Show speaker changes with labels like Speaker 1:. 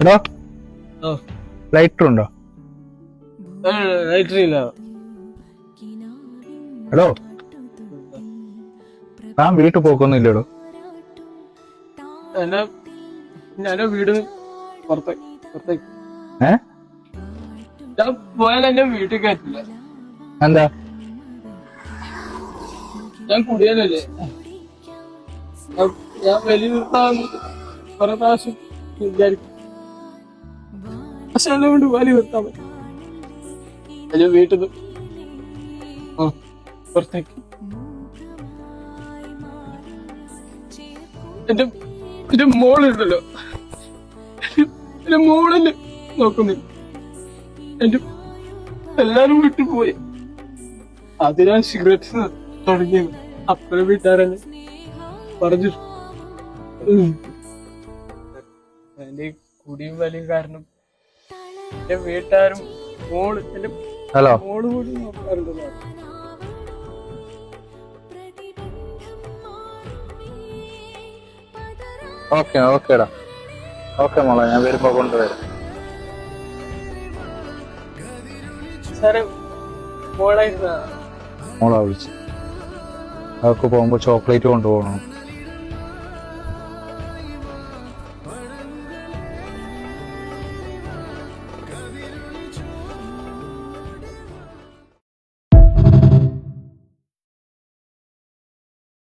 Speaker 1: Hello, lighter ഉണ്ടോ?
Speaker 2: ലൈറ്ററില്ല.
Speaker 1: Hello, താൻ വീട്ടിൽ പോക്കൊന്നും ഇല്ലടോ?
Speaker 2: ഞാനോ വീട് പുറത്തേക്ക്
Speaker 1: ഏ
Speaker 2: ഞാൻ പോയാൽ എന്നെ വീട്ടിൽ കയറ്റില്ല.
Speaker 1: എന്താ?
Speaker 2: ഞാൻ കുടിയാനല്ലേ. ഞാൻ വലിയ നിർത്താൻ കുറെ പ്രാവശ്യം വിചാരിക്കും, പക്ഷെ എന്നെ കൊണ്ട് വലിയ നിർത്താൻ പറ്റും. ഞാൻ വീട്ടിൽ നിന്ന് പുറത്തേക്ക് എന്റെ മോളുണ്ടല്ലോ, എന്റെ മോളെന്നെ നോക്കുന്നില്ല. എന്റെ എല്ലാരും വിട്ടുപോയി. അതിനാ സിഗരറ്റ് തുടങ്ങിയത്. അപ്പഴ വീട്ടുകാരെന്നെ പറഞ്ഞു, എന്റെ കുടിയും വലിയും കാരണം എന്റെ വീട്ടുകാരും എന്റെ മോള് കൂടി നോക്കാറുണ്ടല്ലോ.
Speaker 1: ഓക്കേടാ, ഓക്കെ മോളെ, ഞാൻ വരുമ്പോ കൊണ്ടുവരാം.
Speaker 2: സാറേ, മോളായിരുന്ന
Speaker 1: മോളെ വിളിച്ചു. അവർക്ക് പോകുമ്പോ ചോക്ലേറ്റ് കൊണ്ടുപോകണം.